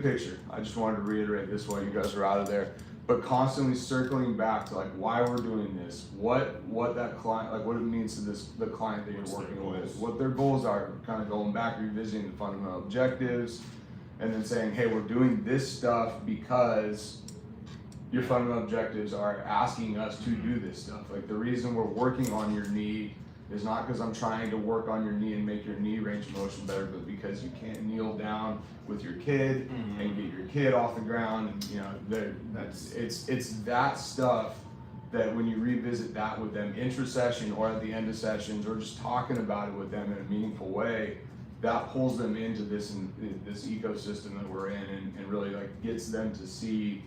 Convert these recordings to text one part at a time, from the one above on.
picture. I just wanted to reiterate this while you guys are out of there, but constantly circling back to like why we're doing this, what that client, like what it means to the client that you're working with, what their goals are, kind of going back, revisiting the fundamental objectives, and then saying, hey, we're doing this stuff because your fundamental objectives are asking us to do this stuff. Like the reason we're working on your knee is not because I'm trying to work on your knee and make your knee range of motion better, but because you can't kneel down with your kid and get your kid off the ground. And you know, it's that stuff that when you revisit that with them intra-session or at the end of sessions or just talking about it with them in a meaningful way, that pulls them into this ecosystem that we're in and really like gets them to see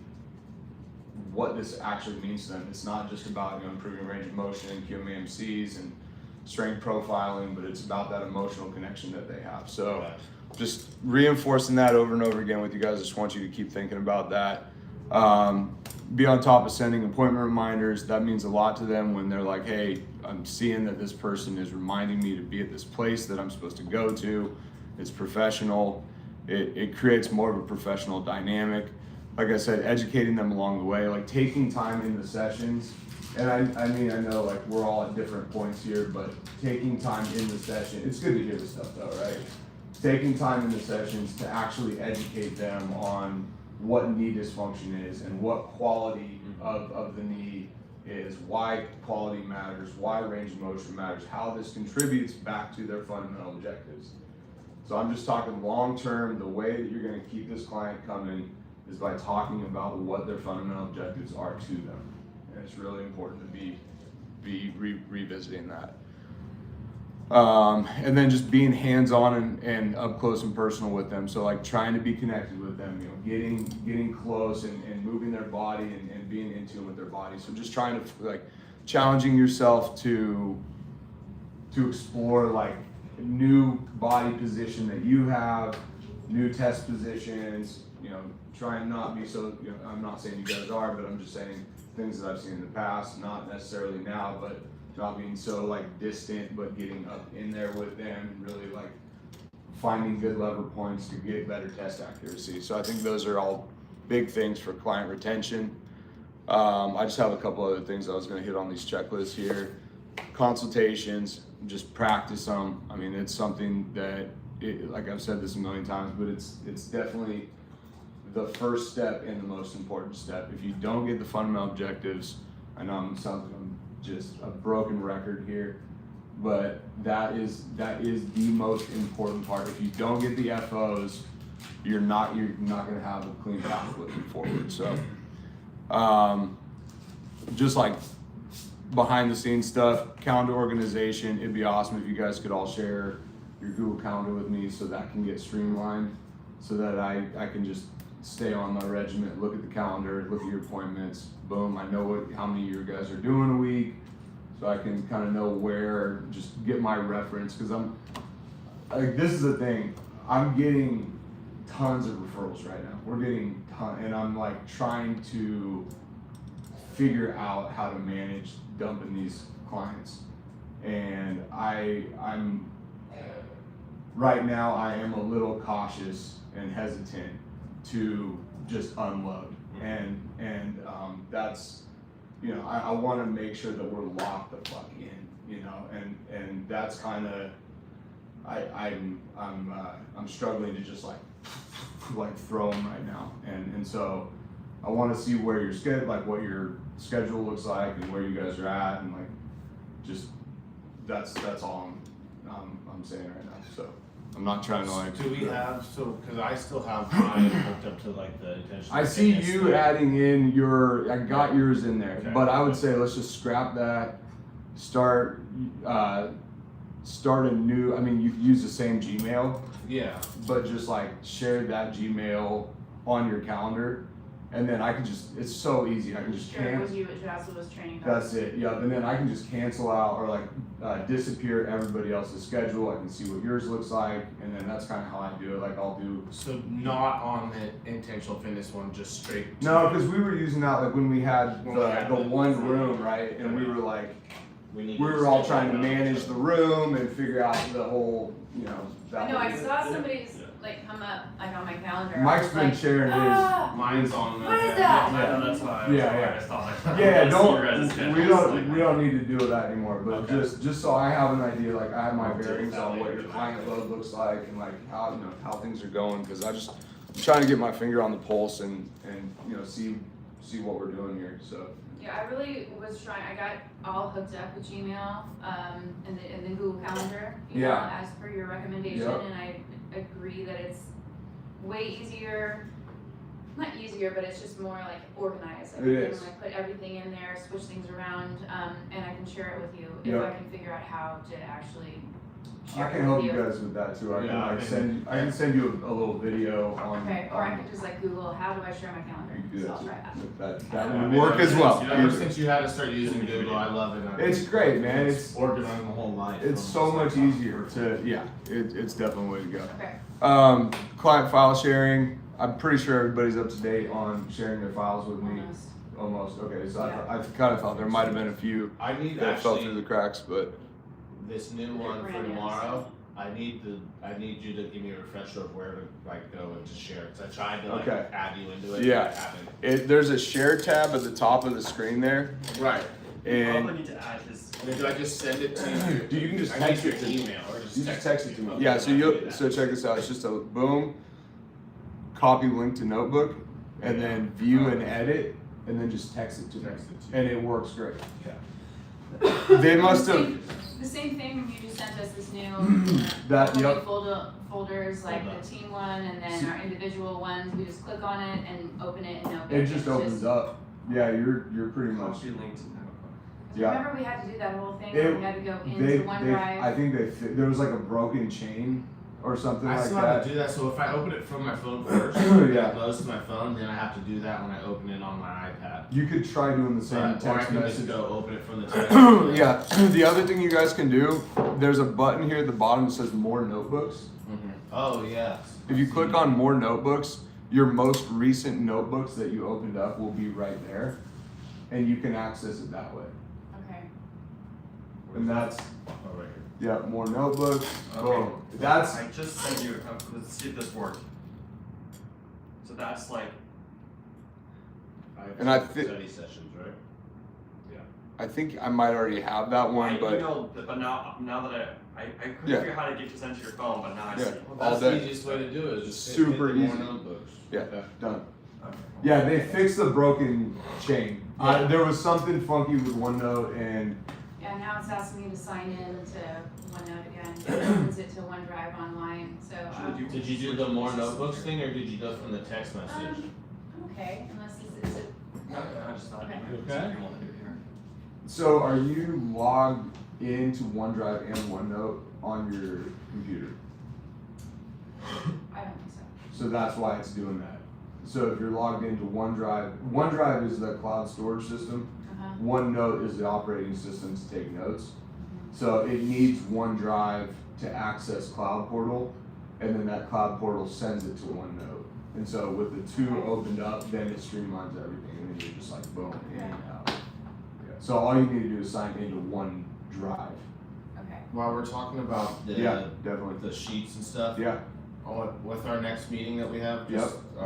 what this actually means to them. It's not just about, you know, improving range of motion and QMAMCs and strength profiling, but it's about that emotional connection that they have. So just reinforcing that over and over again with you guys. I just want you to keep thinking about that. Be on top of sending appointment reminders. That means a lot to them when they're like, hey, I'm seeing that this person is reminding me to be at this place that I'm supposed to go to. It's professional. It creates more of a professional dynamic. Like I said, educating them along the way, like taking time in the sessions. And I mean, I know like we're all at different points here, but taking time in the session, it's good to hear this stuff though, right? Taking time in the sessions to actually educate them on what knee dysfunction is and what quality of the knee is, why quality matters, why range of motion matters, how this contributes back to their fundamental objectives. So I'm just talking long term, the way that you're gonna keep this client coming is by talking about what their fundamental objectives are to them. And it's really important to be revisiting that. And then just being hands-on and up close and personal with them. So like trying to be connected with them, you know, getting close and moving their body and being in tune with their body. So just trying to like challenging yourself to explore like new body position that you have, new test positions, you know, try and not be so, you know, I'm not saying you guys are, but I'm just saying things that I've seen in the past, not necessarily now, but not being so like distant, but getting up in there with them and really like finding good lever points to get better test accuracy. So I think those are all big things for client retention. I just have a couple other things I was going to hit on these checklists here. Consultations, just practice them. I mean, it's something that, like I've said this a million times, but it's definitely the first step and the most important step. If you don't get the fundamental objectives, I know I'm just a broken record here, but that is the most important part. If you don't get the FOs, you're not going to have a clean path looking forward. So just like behind the scenes stuff, calendar organization, it'd be awesome if you guys could all share your Google Calendar with me so that can get streamlined, so that I can just stay on my regiment, look at the calendar, look at your appointments, boom, I know how many you guys are doing a week, so I can kind of know where, just get my reference, because I'm, like, this is the thing, I'm getting tons of referrals right now, we're getting tons, and I'm like trying to figure out how to manage dumping these clients, and I'm, right now I am a little cautious and hesitant to just unload, and that's, you know, I want to make sure that we're locked the fuck in, you know, and that's kind of, I'm struggling to just like throw them right now, and so I want to see where your schedule, like what your schedule looks like and where you guys are at, and like just that's all I'm saying right now. So I'm not trying to like. Do we have, so, because I still have mine hooked up to like the intentional. I see you thing. adding in your, I got yours in there, Okay. but I would say let's just scrap that, start a new, I mean, you can use the same Gmail, Yeah. but just like share that Gmail on your calendar, and then I can just, it's so easy, I can just Share it with you, which also was training. That's it, yeah, and then I can just cancel out or like disappear everybody else's schedule, I can see what yours looks like, and then that's kind of how I do it, like I'll do. So not on the intentional fitness one, just straight. No, because we were using that like when we had the one room, right, and we were like, we were all trying to manage the room and figure out the whole, you know. I know, I saw somebody's like come up like on my calendar. Mike's It's been like, sharing his. Mine's on. What is that? I know that's why. I just thought like, Yeah, we we don't need to do that anymore, but Okay. just so I have an idea, like I have my I'll do bearings that on what later your tonight. client load looks like and like how things are going, cause I'm trying to get my finger on the pulse and see what we're doing here, so. Yeah, I really was trying. I got all hooked up with Gmail, and the Google Calendar. Yeah. As per your recommendation, Yep. and I agree that it's way easier. Not easier, but it's just more like organized. Like, It I can is. like put everything in there, switch things around, and I can share it with you if Yep. I can figure out how to actually share I it can help with you guys with that too. I Yeah, I can- can send you a little video on. Okay, or I can just like Google how do I share my calendar. You can do So that I'll too. try that. That Yeah, would work as well. Ever since you had to start using Google, I love it. It's great, man. It's organizing the whole life. it's so much easier it's definitely the way to go. Okay. Client file sharing. I'm pretty sure everybody's up to date on sharing their files with me. Almost. Almost. Okay, so Yeah. I kind of thought there might have been a few I need that fell through actually the cracks, but this new one for Brand new, tomorrow. I need you to give me a refresher of where to like go and to share. Cause I tried to like Okay. add you into it. Yeah. But I haven't. there's a share tab at the top of the screen there, Right. You probably and need to add his. I mean, do I just send it to you? Dude, you can just I text need it your to me. email or just you just text it to me. Okay, Yeah, so I can do you that. so check this out. It's just a boom, copy link to Notebook, and then view and edit, and then just text it to me, Text it to you. and it works great. Yeah. They must have. The same thing, you just sent us this new That, little yep. folders, like Hold on. the team one and then our individual ones, we just click on it and open it and open It just opens up. Yeah, you're pretty much. Copy link to Notebook. Yeah. Remember we had to do that whole thing, It- where we had to go into They, OneDrive? I think there was like a broken chain or something I like still have that. to do that. So if I open it from my phone first, Yeah. it goes to my phone. Then I have to do that when I open it on my iPad. You could try doing the same Or I text can just message. go open it from the text. Yeah, the other thing you guys can do, there's a button here at the bottom that says more notebooks. Mhm. Oh yeah. If you click on more notebooks, your most recent notebooks that you opened up will be right there, and you can access it that way. Okay, And that's, Oh, right here. yeah, more notebooks, Okay. boom. That's, I just sent you. Let's see if this worked. So that's like. And I Study sessions, right? I think I might already have that one, I but emailed, but now that I couldn't Yeah. figure out how to get you sent to your phone, but now I Yeah. see. Well, All that's day. the easiest way to do it. Is just Super hit the easy. more notebooks. Yeah. Okay. done. Okay. Yeah, they fixed the broken chain. Yeah. There was something funky with OneNote and yeah, now it's asking me to sign in to OneNote again, it opens it to OneDrive online, so, Did you do the more notebooks thing, or did you go from the text message? I'm okay, unless it's a, No, I just thought Okay. you Okay. wanted to do it here. so are you logged into OneDrive and OneNote on your computer? I don't think so. So that's why it's doing that. So if you're logged into OneDrive is the cloud storage system. Uh-huh. OneNote is the operating system to take notes. So it needs OneDrive to access Cloud Portal, and then that Cloud Portal sends it to OneNote. And so with the two Okay. opened up, then it streamlines everything, and then you're just like boom, in and Okay. out. Yeah. So all you need to do is sign into OneDrive. Okay, While we're talking about the Yeah, definitely. the sheets and stuff, Yeah. with our next meeting that we have, Yep.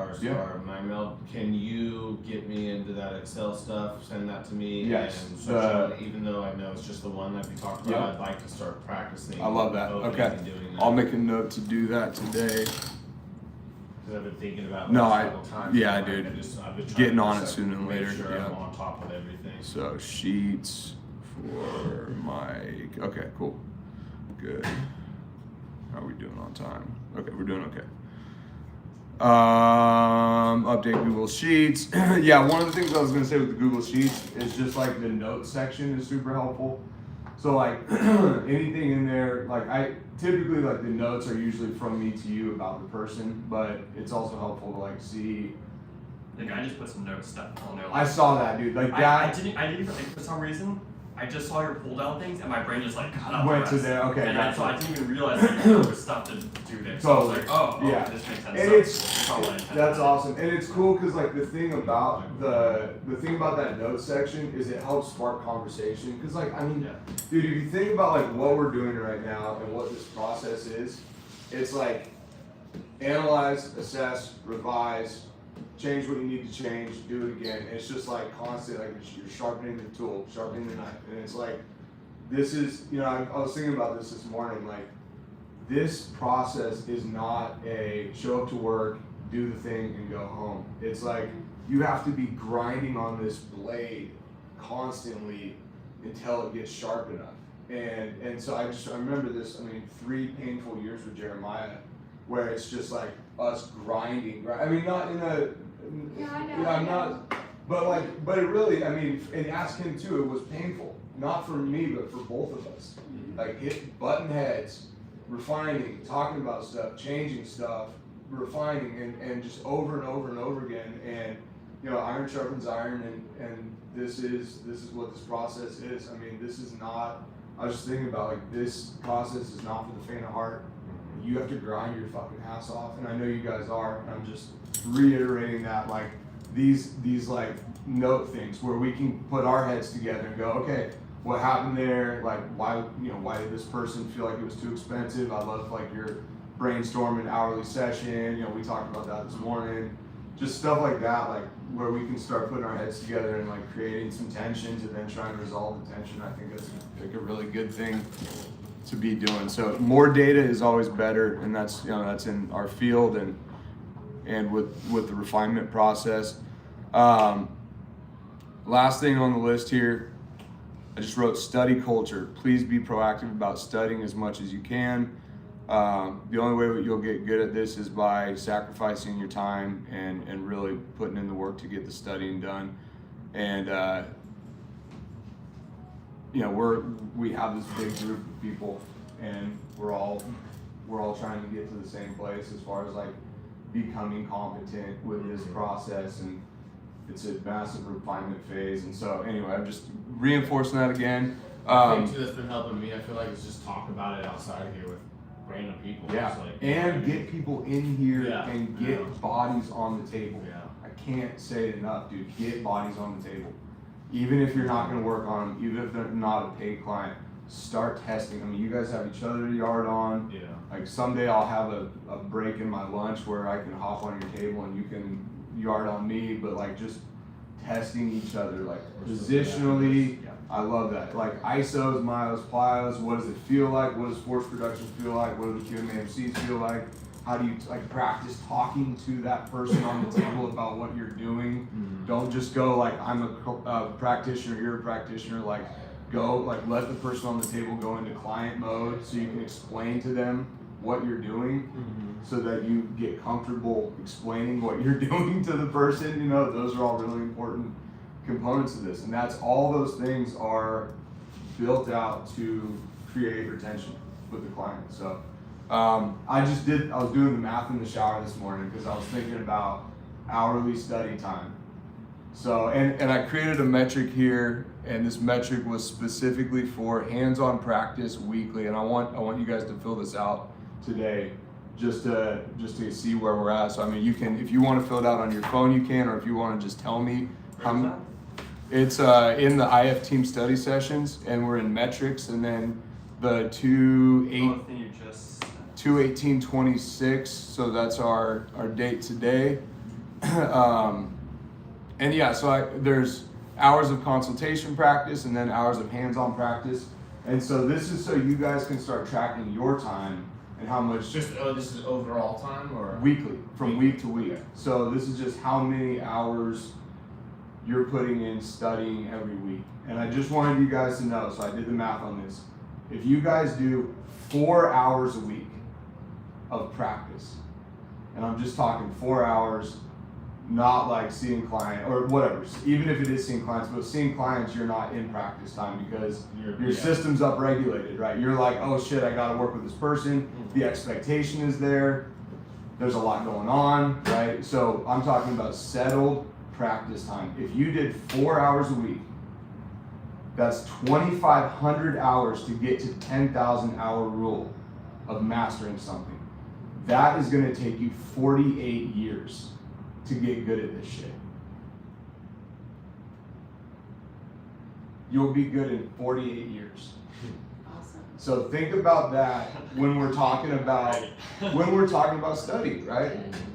just Yep. our MyMail, can you get me into that Excel stuff? Send that to me. Yes. And search on it, even though I know it's just the one that we talked about, Yep. I'd like to start practicing. I love that. opening Okay. and doing that. I'll make a note to do that today. Cause I've been thinking about No, this I- a couple times. yeah, and dude. I've been trying Getting to on just, it sooner than make later, Sure yeah. I'm on top of everything. So sheets for Mike. Okay, cool. Good. How are we doing on time? Okay, we're doing okay. Update Google Sheets. Yeah, one of the things I was gonna say with the Google Sheets is just like the notes section is super helpful. So like anything in there, like I typically like the notes are usually from me to you about the person, but it's also helpful to like see. Like I just put some notes stuff on there. I Like, saw that, dude. Like I that didn't like, for some reason, I just saw your pull down things and my brain just like cut out went the to rest. there. Okay, And so I gotcha. didn't even realize that there was stuff to do there. So I was Totally. like, oh, Yeah. this makes sense. And So it's not what I intended. that's awesome, and it's cool because like the thing about that note section is it helps spark conversation. Because like I mean, Yeah. dude, if you think about like what we're doing right now and what this process is, it's like analyze, assess, revise, change what you need to change, do it again. And it's just like constant, like you're sharpening the tool, sharpening the knife. And it's like, this is, you know, I was thinking about this morning, like, this process is not a show up to work, do the thing, and go home. It's like, you have to be grinding on this blade constantly until it gets sharp enough. And so I remember this, I mean, 3 painful years with Jeremiah, where it's just like us grinding. I mean, not in a, Yeah, I know, you know, I'm I not, but it really, I mean, and ask him too, it was painful. Not for me, but for both of us. Like, button heads, refining, talking about stuff, changing stuff, refining, and just over and over and over again. And, you know, iron sharpens iron, and this is what this process is. I mean, this is not, I was just thinking about, like, this process is not for the faint of heart. You have to grind your fucking ass off, and I know you guys are, and I'm just reiterating that, like, these like note things where we can put our heads together and go, okay, what happened there? Like, why did this person feel like it was too expensive? I love, like, your brainstorming hourly session, you know, we talked about that this morning. Just stuff like that, like, where we can start putting our heads together and, like, creating some tension to then try and resolve the tension. I think that's, like, a really good thing to be doing. So more data is always better, and that's, you know, that's in our field and with the refinement process. Last thing on the list here, I just wrote study culture. Please be proactive about studying as much as you can. The only way that you'll get good at this is by sacrificing your time and really putting in the work to get the studying done. And you know, we have this big group of people, and we're all trying to get to the same place as far as, like, becoming competent with this process, and it's a massive refinement phase. And so anyway, I'm just reinforcing that again. I think too, that's been helping me. I feel like it's just talk about it outside of here with random people. Yeah, It's like, and get people in here Yeah, and get yeah. bodies on the table. Yeah. I can't say it enough, dude. Get bodies on the table. Even if you're not going to work on them, even if they're not a paid client, start testing. I mean, you guys have each other to yard on. Yeah. Like, someday I'll have a break in my lunch where I can hop on your table and you can yard on me, but, like, just testing each other, like, positionally. Yeah. I love that. Like, ISOs, miles, plyos, what does it feel like? What does force production feel like? What do the QMAMCs feel like? How do you, like, practice talking to that person on the table about what you're doing? Mm-hmm. Don't just go, like, I'm a practitioner, you're a practitioner. Like, go, like, let the person on the table go into client mode so you can explain to them what you're doing, so that you get comfortable explaining what you're doing to the person. You know, those are all really important components of this, and that's, all those things are built out to create retention with the client. So I was doing the math in the shower this morning because I was thinking about hourly study time. So, and I created a metric here, and this metric was specifically for hands-on practice weekly, and I want you guys to fill this out today, just to see where we're at. So, I mean, you can, if you want to fill it out on your phone, you can, or if you want to just tell me. It's in the IF team study sessions, and we're in metrics, and then the 2/18/26, so that's our date today. And yeah, so there's hours of consultation practice and then hours of hands-on practice. And so this is so you guys can start tracking your time and how much. Just, this is overall time, or? Weekly, from week to week. So this is just how many hours you're putting in studying every week. And I just wanted you guys to know, so I did the math on this. If you guys do 4 hours a week of practice, and I'm just talking 4 hours, not like seeing client or whatever, even if it is seeing clients, but seeing clients, you're not in practice time because your system's upregulated, right? You're like, oh shit, I gotta work with this person. The expectation is there. There's a lot going on, right? So I'm talking about settled practice time. If you did 4 hours a week, that's 2,500 hours to get to 10,000 hour rule of mastering something. That is gonna take you 48 years to get good at this shit. You'll be good in 48 years. Awesome. So think about that when we're talking about study, right?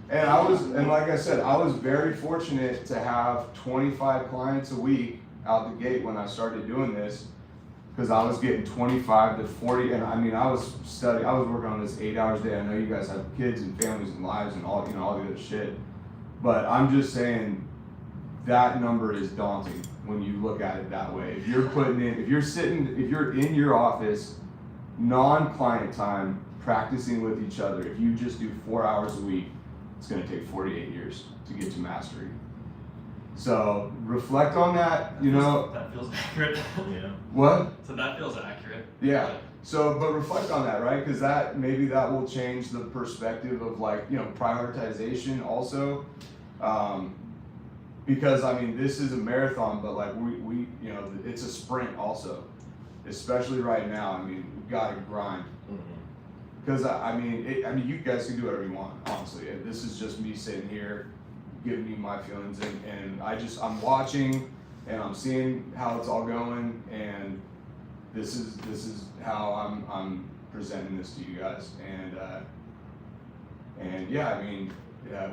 And like I said, I was very fortunate to have 25 clients a week out the gate when I started doing this, because I was getting 25 to 40, and I mean, I was working on this 8 hours a day. I know you guys have kids and families and lives and all, all the other shit, but I'm just saying that number is daunting when you look at it that way. If you're in your office, non-client time, practicing with each other, if you just do 4 hours a week, it's gonna take 48 years to get to mastery. So reflect on that, That feels accurate. Yeah. What? So that feels accurate. Yeah. So, but reflect on that, right? Because maybe that will change the perspective of prioritization also. Because I mean, this is a marathon, but like we it's a sprint also, especially right now. I mean, we've got to grind. Because I mean, you guys can do whatever you want, honestly. And this is just me sitting here, giving you my feelings, and I'm watching, and I'm seeing how it's all going, and this is how I'm presenting this to you guys, and yeah, I mean,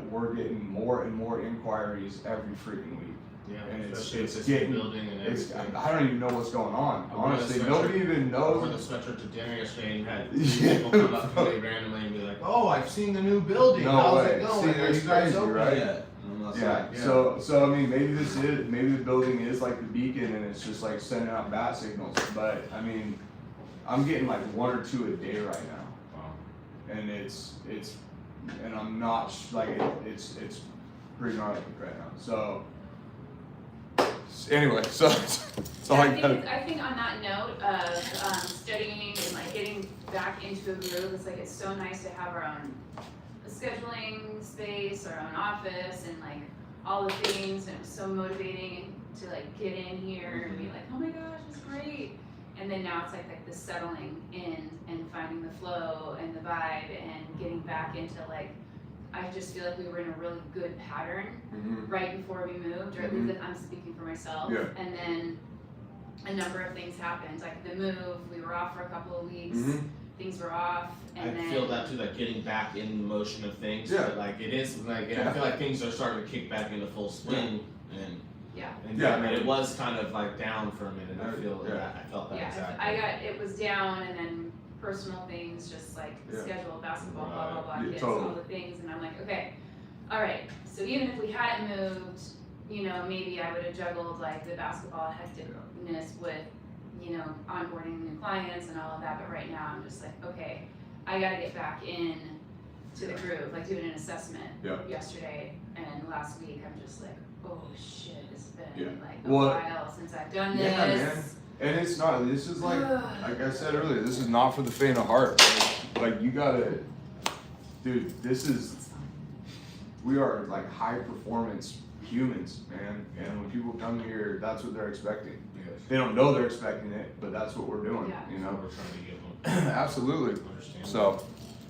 we're getting more and more inquiries every freaking week. Yeah, And it's especially with this getting- building and everything. I don't even know what's going on. I wore the Honestly, sweatshirt- nobody even I wore the knows. sweatshirt to dinner yesterday and you had Yeah. people come up to me randomly and be like, "Oh, I've seen the new building. No How's way. it going? See, Are that's you guys crazy, open right? yet?" And I was Yeah. like, So I mean, maybe the building is like the beacon, and it's just like sending out bat signals. But I mean, I'm getting like 1 or 2 a day right now, Wow. and and I'm not it's pretty gnarly right now. So anyway, so that's all I got. I think on that note of studying and like getting back into a groove, it's so nice to have our own scheduling space, our own office, and like all the things, and it was so motivating to like get in here and be like, oh my gosh, it's great. And then now it's like the settling in and finding the flow and the vibe and getting back into I just feel like we were in a really good pattern right before we moved, or at least I'm speaking for myself. Yeah. And then a number of things happened, like the move, we were off for a couple of weeks, things were off, and I then feel that too, like getting back in the motion of things. Yeah. But like it is like I feel like things are starting to kick back into full swing, and yeah. Yeah. I mean, it was kind of like down for a minute. I felt that Yeah, exactly. it was down, and then personal things, just like Yeah. schedule, basketball, blah, blah, blah, Yeah, kids, totally. all the things, and I'm like, okay, all right, so even if we hadn't moved, maybe I would have juggled like the basketball hecticness with, onboarding new clients and all of that, but right now I'm just like, okay, I gotta get back in to the groove, like doing an assessment yesterday and last week, I'm just like, oh shit, it's been Yeah. like a Well, while since I've done yeah, this. man. And it's not, this is like I said earlier, this is not for the faint of heart. Like you gotta, dude, we are like high performance humans, man. And when people come here, that's what they're expecting. Yes. They don't know they're expecting it, but that's what we're doing, Yeah. That's what we're trying to give them. Absolutely. Understand. So,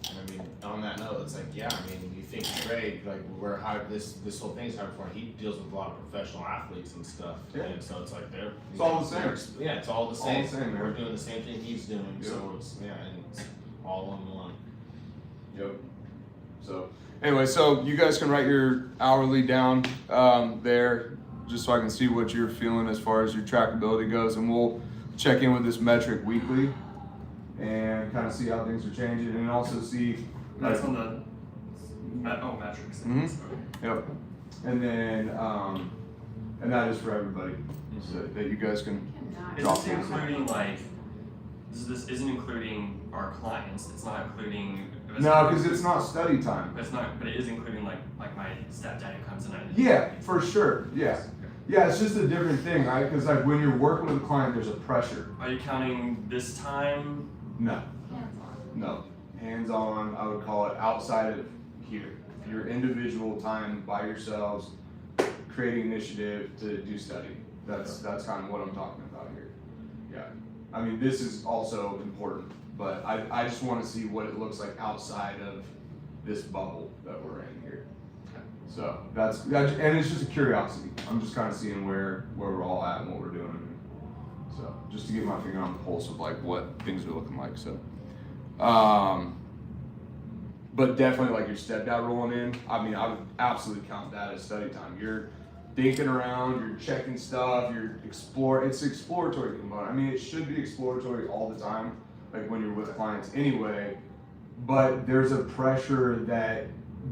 And I mean, on that note, it's like, yeah, I mean, you think Greg, like, we're hired, this whole thing's hired for, he deals with a lot of professional athletes and stuff. Yeah. And so it's like they're. It's all the same. Yeah, it's all the All the same. same, man. We're doing the same thing he's doing, Yeah. so it's, and it's all in one. yep. So, anyway, so you guys can write your hourly down there, just so I can see what you're feeling as far as your trackability goes, and we'll check in with this metric weekly and kind of see how things are changing, and also see. That's on the metrics. Mhm. Yep. And then, and that is for everybody, so that you guys can. Cannot. Is Drop this things. including this isn't including our clients? It's not including. No, because it's not study time. It's not, but it is including like my stepdad who comes in. Yeah, for sure. Yeah. Yeah, it's just a different thing, right? Because like when you're working with a client, there's a pressure. Are you counting this time? No, Hands-on. no. Hands-on, I would call it outside of here. Your individual time by yourselves, creating initiative to do study. That's kind of what I'm talking about here. Yeah. I mean, this is also important, but I just want to see what it looks like outside of this bubble that we're in here. So and it's just a curiosity. I'm just kind of seeing where we're all at and what we're doing. So just to get my finger on the pulse of like what things are looking like. So, but definitely like your step down rolling in. I mean, I would absolutely count that as study time. You're thinking around, you're checking stuff, you're it's exploratory component. I mean, it should be exploratory all the time, like when you're with clients anyway, but there's a pressure that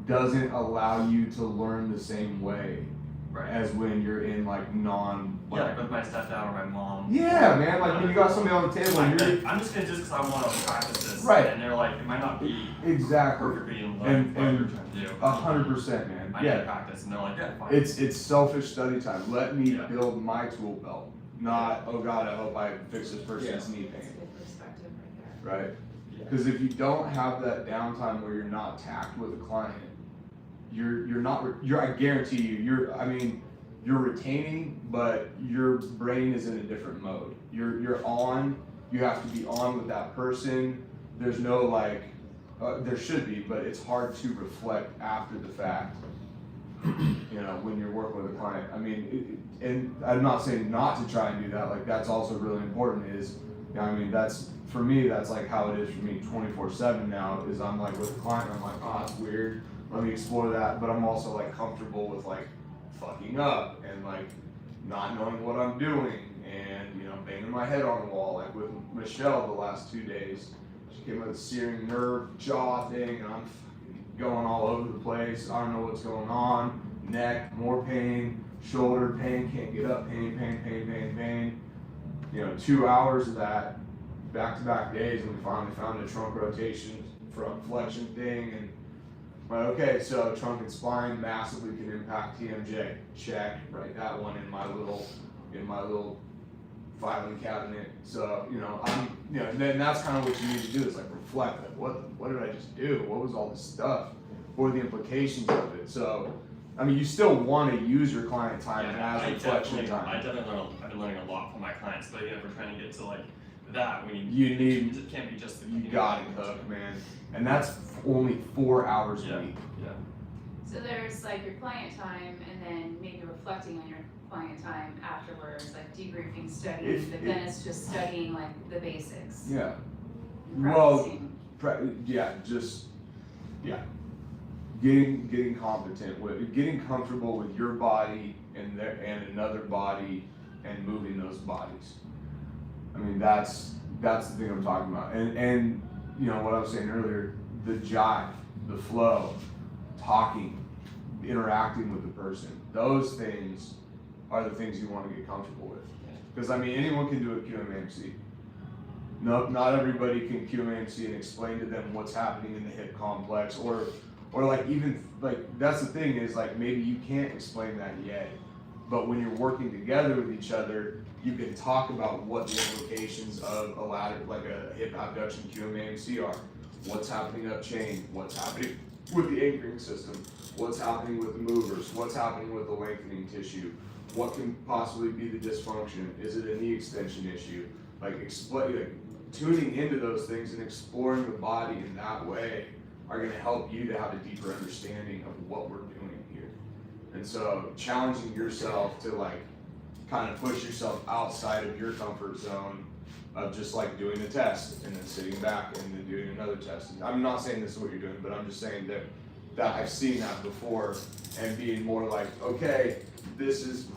doesn't allow you to learn the same way Right. as when you're in like Yeah, with my stepdad or my mom. Yeah, man, like when you got somebody on the table and you're I'm just gonna do this because I want to practice this. Right. And they're like, it might not be exactly perfectly in line And- with what and you're trying to do. 100%, man. I need to Yeah, practice, and they're like, yeah, fine. it's selfish study time. Let me Yeah. build my tool belt, not oh god, I hope I fix this person's knee That's a pain, good perspective right there. right? Yeah. Because if you don't have that downtime where you're not tacked with a client, I guarantee you, you're retaining, but your brain is in a different mode. You're on, you have to be on with that person. There's no like, there should be, but it's hard to reflect after the fact, you know, when you're working with a client. I mean, and I'm not saying not to try and do that, like that's also really important is, you know, I mean, that's, for me, that's like how it is for me 24/7 now, is I'm like with a client, I'm like, oh, it's weird, let me explore that, but I'm also like comfortable with like fucking up and like not knowing what I'm doing and, you know, banging my head on the wall, like with Michelle the last 2 days. She came with a searing nerve jaw thing and I'm fucking going all over the place. I don't know what's going on. Neck, more pain, shoulder pain, can't get up, pain. You know, 2 hours of that back-to-back days, and we finally found a trunk rotation front flexion thing, and well, okay, so trunk and spine massively can impact TMJ. Check, write that one in my little filing cabinet. So, you know, and then that's kind of what you need to do is like reflect, like what did I just do? What was all this stuff? What are the implications of it? So, I mean, you still want to use your client time as reflection time. I've been learning a lot from my clients, but if we're trying to get to like that, You it can't be just the You got it, Cook, man. And that's only 4 hours a Yeah. week. Yeah. So there's like your client time and then maybe reflecting on your client time afterwards, like debriefing, studying, If- but then it's just studying like the basics. Yeah. and Well, practicing. Getting competent with, getting comfortable with your body and another body and moving those bodies. I mean, that's the thing I'm talking about. And you know what I was saying earlier, the jive, the flow, talking, interacting with the person. Those things are the things you want to get comfortable with. Because I mean, anyone can do a QMAMC. No, not everybody can QMAMC and explain to them what's happening in the hip complex, or like even like that's the thing is like maybe you can't explain that yet, but when you're working together with each other, you can talk about what the implications of a ladder, like a hip abduction QMAMC are. What's happening up chain? What's happening with the anchoring system? What's happening with the movers? What's happening with the lengthening tissue? What can possibly be the dysfunction? Is it a knee extension issue? Like tuning into those things and exploring the body in that way are going to help you to have a deeper understanding of what we're doing here. And so challenging yourself to like kind of push yourself outside of your comfort zone of just like doing a test and then sitting back and then doing another test. I'm not saying this is what you're doing, but I'm just saying that I've seen that before and being more like, okay, this is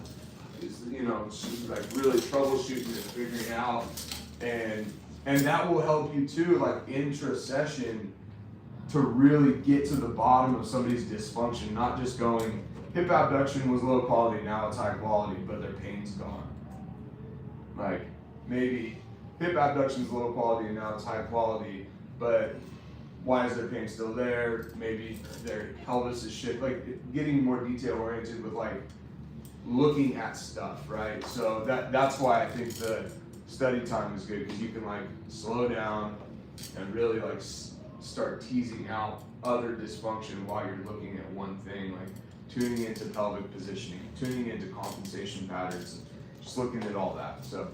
you know, like really troubleshooting and figuring out, and that will help you too, like intra-session, to really get to the bottom of somebody's dysfunction, not just going, hip abduction was low quality, now it's high quality, but their pain's gone. Like, maybe hip abduction is low quality and now it's high quality, but why is their pain still there? Maybe their pelvis is shit, like getting more detail oriented with like looking at stuff, right? So that's why I think the study time is good, because you can like slow down and really like start teasing out other dysfunction while you're looking at one thing, like tuning into pelvic positioning, tuning into compensation patterns, just looking at all that. So,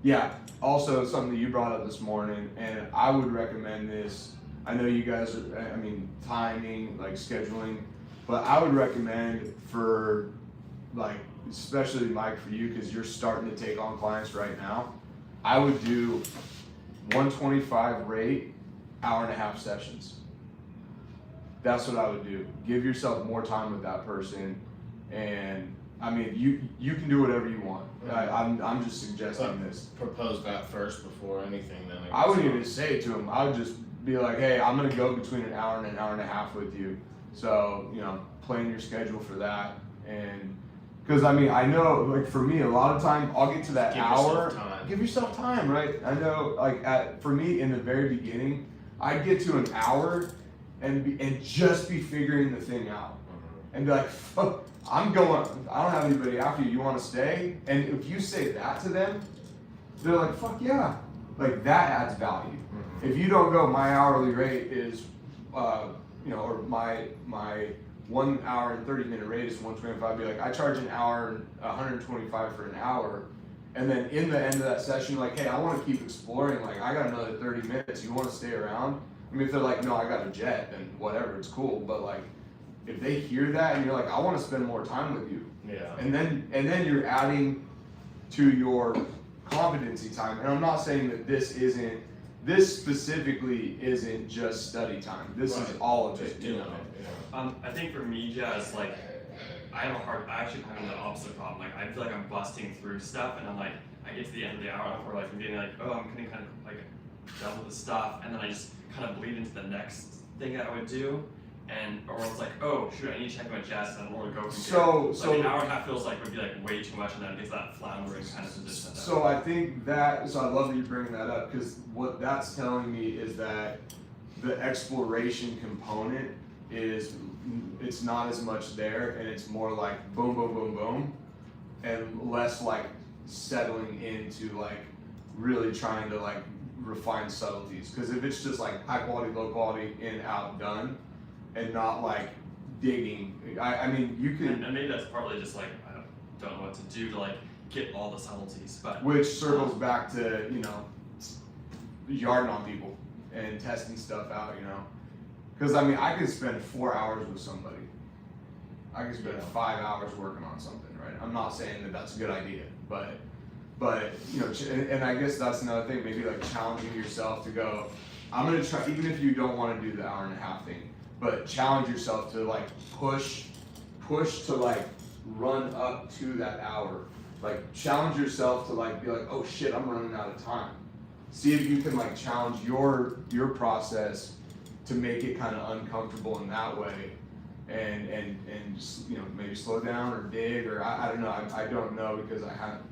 yeah, also something that you brought up this morning, and I would recommend this. I know you guys are, timing, like scheduling, but I would recommend for like, especially Mike for you, cause you're starting to take on clients right now, I would do 125 rate, hour and a half sessions. That's what I would do. Give yourself more time with that person, and I mean, you can do whatever you want. I'm just suggesting this. Propose that first before anything, then. I wouldn't even say it to him. I would just be like, hey, I'm gonna go between an hour and an hour and a half with you. So, you know, plan your schedule for that. And, cause I mean, I know, like for me, a lot of time, I'll get to that Give hour. yourself time. Give yourself time, right? I know, like for me, in the very beginning, I'd get to an hour and just be figuring the thing out. And be like, fuck, I'm going, I don't have anybody after you, you wanna stay? And if you say that to them, they're like, fuck yeah. Like that adds value. If you don't go, my hourly rate is, you know, or my 1 hour and 30-minute rate is 125, be like, I charge an hour, 125 for an hour. And then in the end of that session, like, hey, I wanna keep exploring, like I got another 30 minutes, you wanna stay around? I mean, if they're like, no, I got a jet, then whatever, it's cool. But like, if they hear that and you're like, I wanna spend more time with you. Yeah. And then you're adding to your competency time. And I'm not saying that this specifically isn't just study time. This is Right. all of Just it, doing you know. it, I think for me, Jazz, like, I actually have the opposite problem. Like, I feel like I'm busting through stuff, and I'm like, I get to the end of the hour, or like, I'm getting like, oh, I'm getting kind of like done with the stuff, and then I just kind of bleed into the next thing that I would do, or it's like, oh, shoot, I need to check my Jazz, and I don't want to go from here. So like an hour and a half feels like would be like way too much, and then it gets that floundering kind of position. So I think that, so I love that you're bringing that up, because what that's telling me is that the exploration component it's not as much there, and it's more like boom, boom, boom, boom, and less like settling into like really trying to like refine subtleties. Because if it's just like high quality, low quality, in, out, done, and not like digging, I mean, you can. And maybe that's partly just like, I don't know what to do to like get all the subtleties, but. Which circles back to, you know, yarding on people and testing stuff out, you know. Because I mean, I could spend 4 hours with somebody. I could spend 5 hours working on something, right? I'm not saying that that's a good idea, but you know, and I guess that's another thing, maybe like challenging yourself to go, I'm gonna try, even if you don't want to do the hour and a half thing, but challenge yourself to like push to like run up to that hour. Like challenge yourself to like be like, oh shit, I'm running out of time. See if you can like challenge your process to make it kind of uncomfortable in that way, and just, you know, maybe slow down or dig, or I don't know. I don't know, because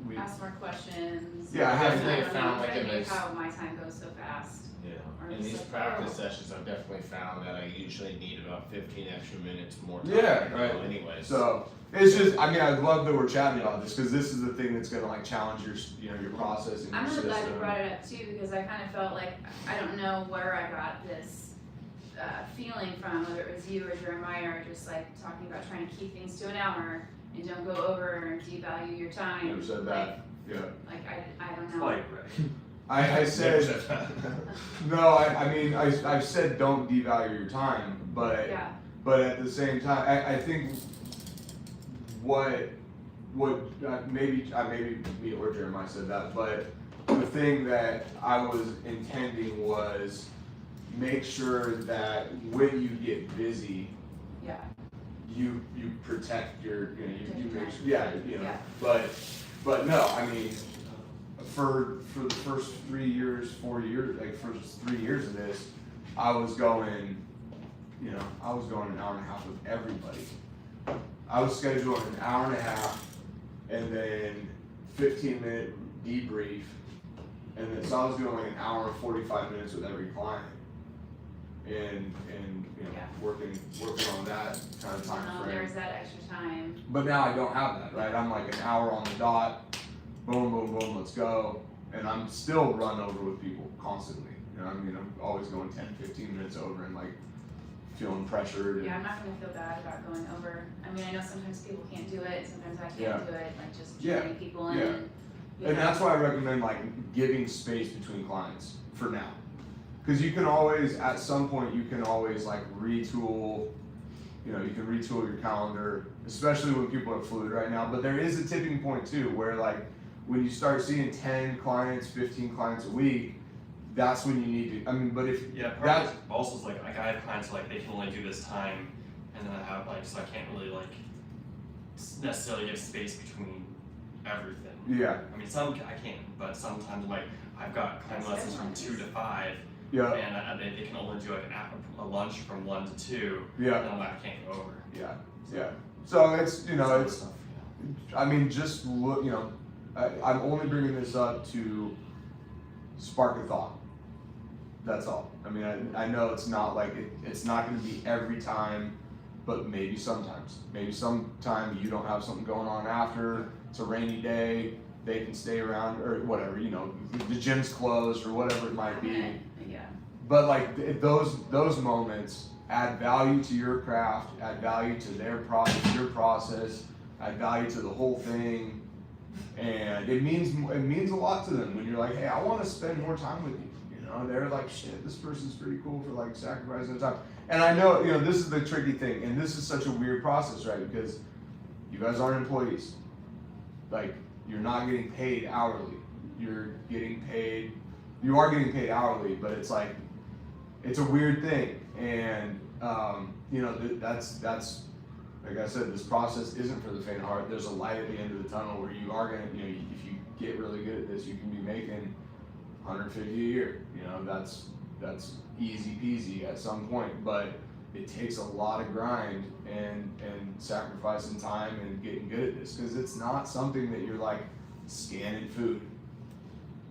we Ask more questions. Yeah, I don't definitely know, found like I a think nice- how my time goes so fast. Yeah. Or In just these like, practice oh. sessions, I've definitely found that I usually need about 15 extra minutes more time. Yeah, than I right. do anyways. So it's just, I mean, I love that we're chatting about this, because this is the thing that's gonna like challenge your, you know, your process and I'm your really glad you system. brought it up too, because I kind of felt like, I don't know where I got this feeling from, whether it was you or Jeremiah, or just like talking about trying to keep things to an hour and don't go over and devalue your time. Never said that. Yeah. Like I don't know. Like, I Never said said that. no. I mean, I've said don't devalue your time, but Yeah. but at the same time, I think what maybe me or Jeremiah said that, but the thing that I was intending was make sure that when you get busy, Yeah. you protect your, you know, you Protect your make time. sure, yeah, you know, Yeah. but no, I mean, for the first 3 years, 4 years, like first 3 years of this, I was going an hour and a half with everybody. I was scheduling an hour and a half, and then 15-minute debrief, and then so I was doing like an hour and 45 minutes with every client, and you know, Yeah. working on that kind of time frame. There's that extra time. But now I don't have that, right? I'm like an hour on the dot, boom, boom, boom, let's go. And I'm still run over with people constantly. You know, I mean, I'm always going 10, 15 minutes over and like feeling pressured. And, Yeah, I'm not gonna feel bad about going over. I mean, I know sometimes people can't do it, sometimes I Yeah. can't do it, like just Yeah. joining people in. Yeah. you And know. that's why I recommend like giving space between clients for now. Cause you can always, at some point, you can always like retool you know, you can retool your calendar, especially when people are fluid right now. But there is a tipping point too, where like when you start seeing 10 clients, 15 clients a week, that's when you need to. I mean, but if Yeah, part that, of it also is like I have clients like they can only do this time, and then I have like so I can't really like necessarily give space between everything. yeah, I mean, some I can, but sometimes like I've got climbing lessons from 2 to 5, yeah, and they can only do like a lunch from 1 to 2, yeah, and I'm like, I can't go over. yeah, yeah. So it's, you know, Some it's, stuff, I mean, just look, you know, I'm only bringing this up to spark a thought. That's all. I mean, I know it's not like it's not going to be every time, but maybe sometimes. Maybe sometime you don't have something going on after, it's a rainy day, they can stay around or whatever, you know, the gym's closed or whatever it might be. Yeah. But like those moments add value to your craft, add value to their process, your process, add value to the whole thing, and it means a lot to them when you're like, hey, I want to spend more time with you. You know, they're like, shit, this person's pretty cool for like sacrificing the time. And I know, you know, this is the tricky thing, and this is such a weird process, right? Because you guys aren't employees. Like, you're not getting paid hourly. You are getting paid hourly, but it's like, it's a weird thing. And, you know, that's, like I said, this process isn't for the faint of heart. There's a light at the end of the tunnel where you are gonna, you know, if you get really good at this, you can be making 150 a year. You know, that's easy peasy at some point, but it takes a lot of grind and sacrificing time and getting good at this, because it's not something that you're like scanning food.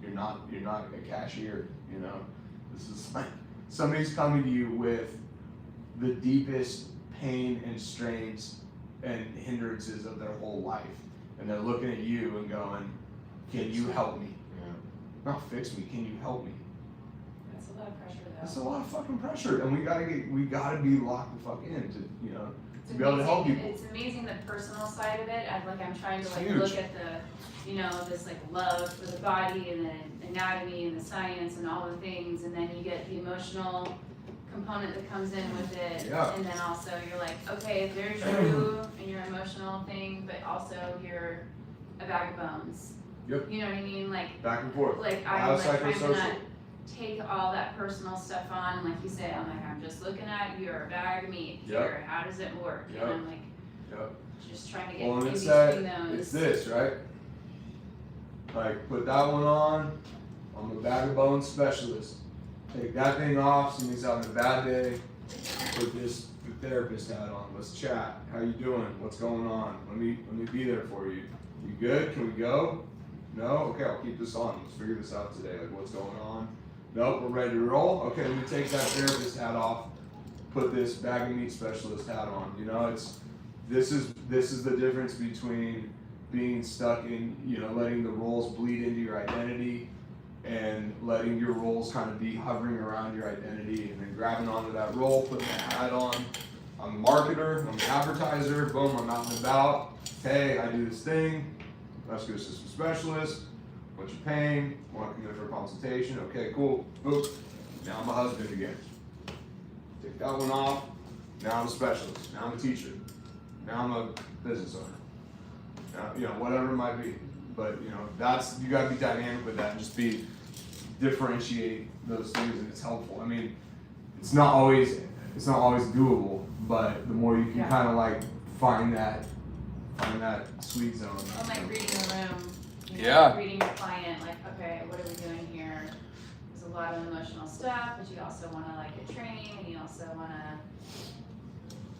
You're not a cashier, you know. This is like somebody's coming to you with the deepest pain and strains and hindrances of their whole life, and they're looking at you and going, can you help me? Yeah. Not fix me, can you help me? That's a lot of pressure though. That's a lot of fucking pressure, and we gotta be locked the fuck in to, you know, It's to be able to help amazing- people. It's amazing the personal side of it. I'm trying to like Huge. look at the, you know, this like love for the body and the anatomy and the science and all the things, and then you get the emotional component that comes in with it. Yeah. And then also you're like, okay, there's you and your emotional thing, but also you're a bag of bones. Yep. You know what I mean? Like, Back and forth. I'm like trying to Biopsychosocial. not take all that personal stuff on, and like you say, I'm like, I'm just looking at you're a bag of meat Yep. here, how does it work? Yep. And I'm like, Yep. just trying to get Well, in and it's between that, those. it's this, right? Like, put that one on, I'm a bag of bones specialist. Take that thing off, somebody's having a bad day, put the therapist hat on, let's chat, how you doing, what's going on, let me be there for you. You good, can we go? No? Okay, I'll keep this on, let's figure this out today, like what's going on? Nope, we're ready to roll, okay, let me take that therapist hat off, put this bag of meat specialist hat on, you know, this is the difference between being stuck in, you know, letting the roles bleed into your identity and letting your roles kind of be hovering around your identity, and then grabbing onto that role, putting that hat on. I'm a marketer, I'm an advertiser, boom, I'm out and about. Hey, I do this thing, vascular system specialist, what you paying, want to come in for a consultation, okay, cool, boop. Now I'm a husband again. Take that one off, now I'm a specialist, now I'm a teacher, now I'm a business owner. Now, you know, whatever it might be. But you know, you gotta be dynamic with that and just differentiate those things, and it's helpful. I mean, it's not always doable, but the more you can Yeah. kind of like find that sweet zone. I'm like reading the room, you know, Yeah. reading your client, like, okay, what are we doing here? There's a lot of emotional stuff, but you also wanna like get training, and you also wanna,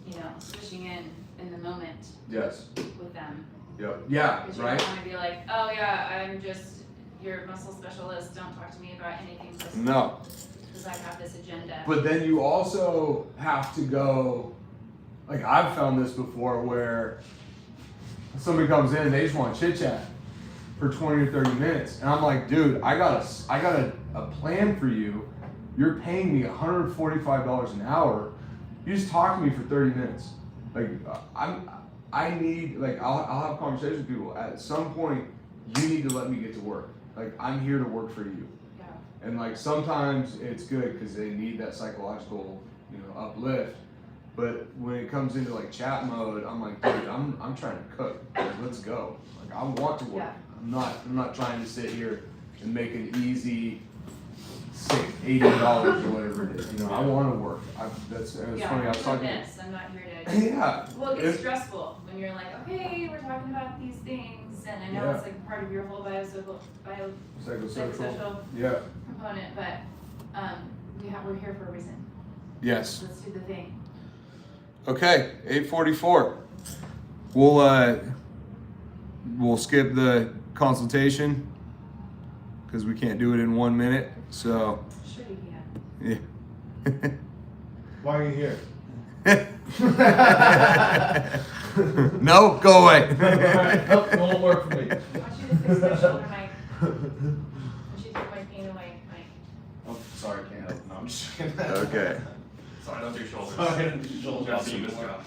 you know, switching in the moment Yes. with them. Yep. Yeah. Because you Right. don't wanna be like, oh yeah, I'm just your muscle specialist, don't talk to me about anything personal. No. Because I have this agenda. But then you also have to go, like I've found this before, where somebody comes in and they just want to chit chat for 20 or 30 minutes. And I'm like, dude, I got a plan for you. You're paying me $145 an hour. You just talk to me for 30 minutes. Like I need, like I'll have conversations with people. At some point, you need to let me get to work. Like I'm here to work for you. Yeah. And like sometimes it's good because they need that psychological, you know, uplift. But when it comes into like chat mode, I'm like, dude, I'm trying to cook. Like, let's go. Like I want to work. Yeah. I'm not trying to sit here and make an easy $80 or whatever it is. You know, I want to work. It's funny. I was talking. I'm not here to. Yeah. Well, it gets If- stressful when you're like, okay, we're talking about these things, and I know Yeah. it's like part of your whole psychosocial Psychosocial. Yeah. component, but we're here for a reason. Yes. Let's do the thing. Okay. 8:44. We'll skip the consultation because we can't do it in 1 minute. So Sure you can. yeah. Why are you here? No, go away. Nope, it won't work for me. I want you to fix my shoulder, Mike. I want you to take my pain away, Mike. Oh, sorry, can't help. No, I'm just kidding. Okay. So I don't do shoulders. Sorry, I didn't do shoulders. I'll see you, Mr. Goff.